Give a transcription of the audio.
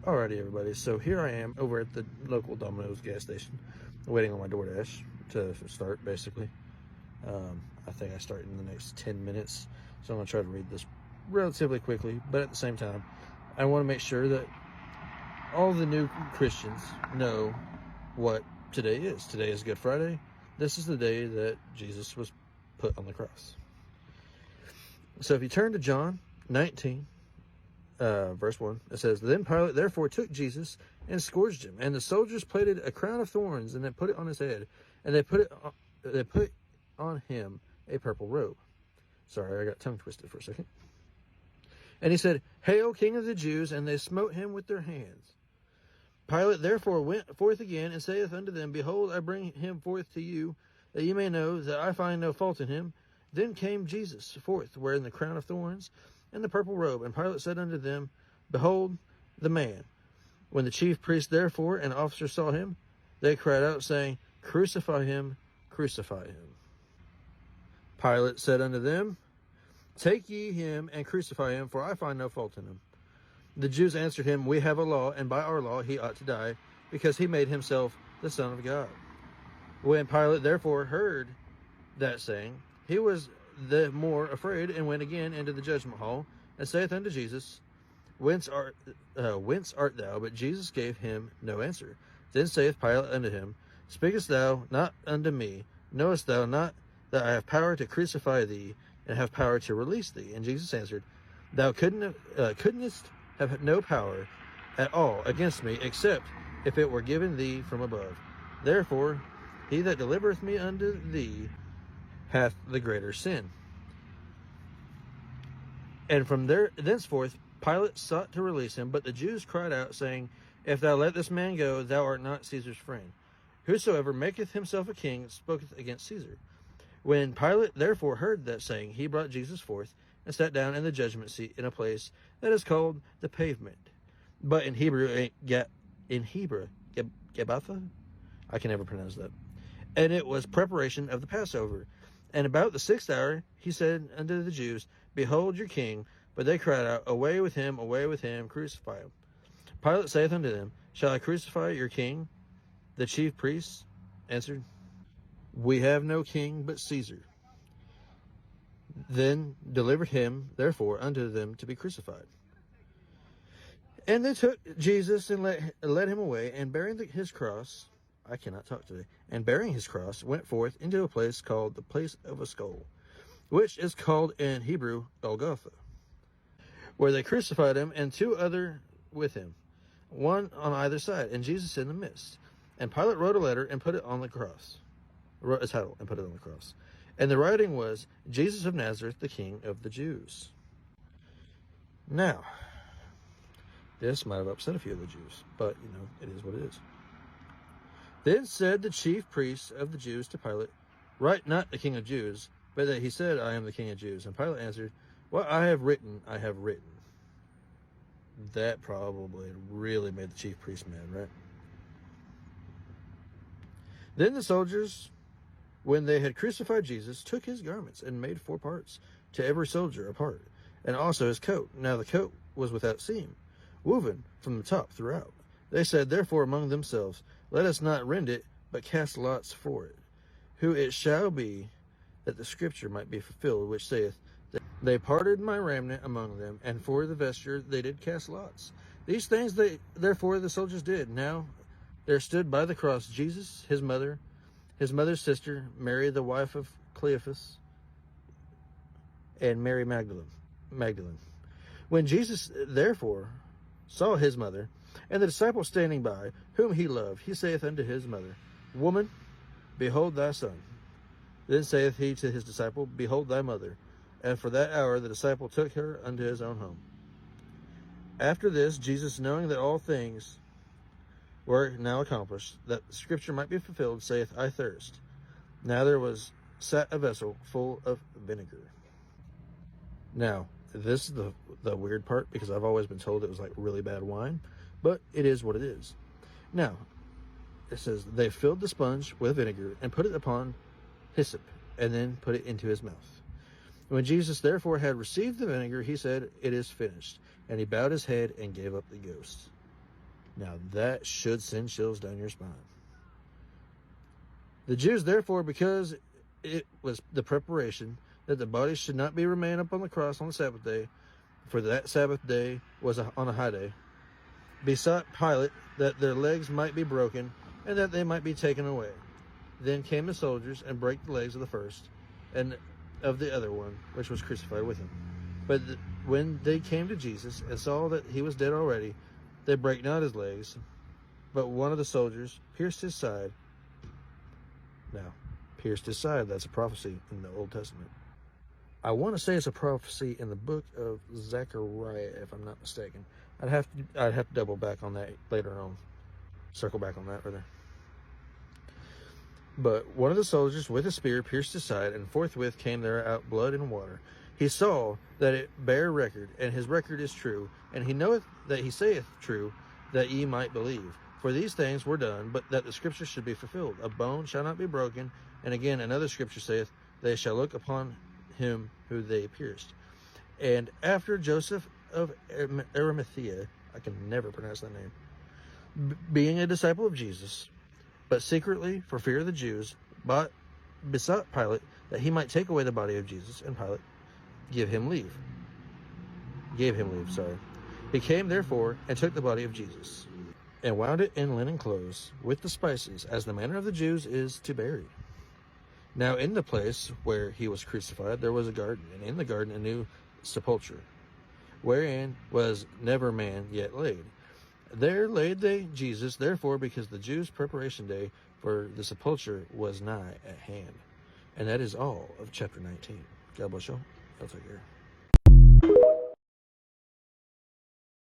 Alrighty, everybody. So here I am over at the local Domino's gas station, waiting on my DoorDash to start, basically. I think I start in the next 10 minutes, so I'm going to try to read this relatively quickly. But at the same time, I want to make sure that all the new Christians know what today is. Today is Good Friday. This is the day that Jesus was put on the cross. So if you turn to John 19, verse 1, it says, Then Pilate therefore took Jesus and scourged him, and the soldiers plaited a crown of thorns, and they put it on his head, and they put on him a purple robe. Sorry, I got tongue twisted for a second. And he said, Hail, King of the Jews! And they smote him with their hands. Pilate therefore went forth again, and saith unto them, Behold, I bring him forth to you, that ye may know that I find no fault in him. Then came Jesus forth, wearing the crown of thorns and the purple robe. And Pilate said unto them, Behold the man. When the chief priests therefore and officers saw him, they cried out, saying, Crucify him, crucify him. Pilate said unto them, Take ye him and crucify him, for I find no fault in him. The Jews answered him, We have a law, and by our law he ought to die, because he made himself the Son of God. When Pilate therefore heard that saying, he was the more afraid, and went again into the judgment hall, and saith unto Jesus, Whence art thou? But Jesus gave him no answer. Then saith Pilate unto him, Speakest thou not unto me? Knowest thou not that I have power to crucify thee, and have power to release thee? And Jesus answered, Thou couldn't have no power at all against me, except if it were given thee from above. Therefore, he that delivereth me unto thee hath the greater sin. And from thenceforth Pilate sought to release him, but the Jews cried out, saying, If thou let this man go, thou art not Caesar's friend. Whosoever maketh himself a king speaketh against Caesar. When Pilate therefore heard that saying, he brought Jesus forth, and sat down in the judgment seat in a place that is called the Pavement, but in Hebrew, Gabbatha? I can never pronounce that. And it was preparation of the Passover. And about the 6th hour, he said unto the Jews, Behold your king. But they cried out, away with him, crucify him. Pilate saith unto them, Shall I crucify your king? The chief priests answered, We have no king but Caesar. Then delivered him, therefore, unto them to be crucified. And they took Jesus and led him away, and bearing his cross, I cannot talk today, and bearing his cross, went forth into a place called the place of a skull, which is called in Hebrew Golgotha, where they crucified him, and 2 other with him, one on either side, and Jesus in the midst. And Pilate wrote a letter and put it on the cross. Wrote a title and put it on the cross. And the writing was, Jesus of Nazareth, the King of the Jews. Now, this might have upset a few of the Jews, but, it is what it is. Then said the chief priests of the Jews to Pilate, Write not the King of Jews, but that he said, I am the King of Jews. And Pilate answered, What I have written, I have written. That probably really made the chief priest mad, right? Then the soldiers, when they had crucified Jesus, took his garments and made 4 parts, to every soldier a part, and also his coat. Now the coat was without seam, woven from the top throughout. They said therefore among themselves, Let us not rend it, but cast lots for it, who it shall be, that the scripture might be fulfilled, which saith, They parted my remnant among them, and for the vesture they did cast lots. These things therefore the soldiers did. Now there stood by the cross Jesus, his mother, his mother's sister, Mary the wife of Cleophas, and Mary Magdalene. When Jesus therefore saw his mother, and the disciple standing by, whom he loved, he saith unto his mother, Woman, behold thy son. Then saith he to his disciple, Behold thy mother. And for that hour the disciple took her unto his own home. After this, Jesus, knowing that all things were now accomplished, that scripture might be fulfilled, saith, I thirst. Now there was sat a vessel full of vinegar. Now, this is the weird part, because I've always been told it was like really bad wine, but it is what it is. Now, it says, they filled the sponge with vinegar and put it upon hyssop, and then put it into his mouth. When Jesus therefore had received the vinegar, he said, It is finished. And he bowed his head and gave up the ghost. Now that should send chills down your spine. The Jews, therefore, because it was the preparation that the body should not be remain upon the cross on the Sabbath day, for that Sabbath day was on a high day, besought Pilate that their legs might be broken and that they might be taken away. Then came the soldiers and brake the legs of the first and of the other one, which was crucified with him. But when they came to Jesus and saw that he was dead already, they brake not his legs, but one of the soldiers pierced his side. Now, pierced his side, that's a prophecy in the Old Testament. I want to say it's a prophecy in the book of Zechariah, if I'm not mistaken. I'd have to double back on that later on. Circle back on that, rather. But one of the soldiers with a spear pierced his side, and forthwith came there out blood and water. He saw that it bare record, and his record is true, and he knoweth that he saith true, that ye might believe. For these things were done, but that the scripture should be fulfilled. A bone shall not be broken. And again, another scripture saith, they shall look upon him who they pierced. And after Joseph of Arimathea, I can never pronounce that name, being a disciple of Jesus, but secretly for fear of the Jews, besought Pilate that he might take away the body of Jesus, and Pilate gave him leave. He came therefore and took the body of Jesus, and wound it in linen clothes with the spices, as the manner of the Jews is to bury. Now in the place where he was crucified there was a garden, and in the garden a new sepulchre, wherein was never man yet laid. There laid they Jesus, therefore, because the Jews' preparation day for the sepulchre was nigh at hand. And that is all of chapter 19. God bless you all. I'll take care.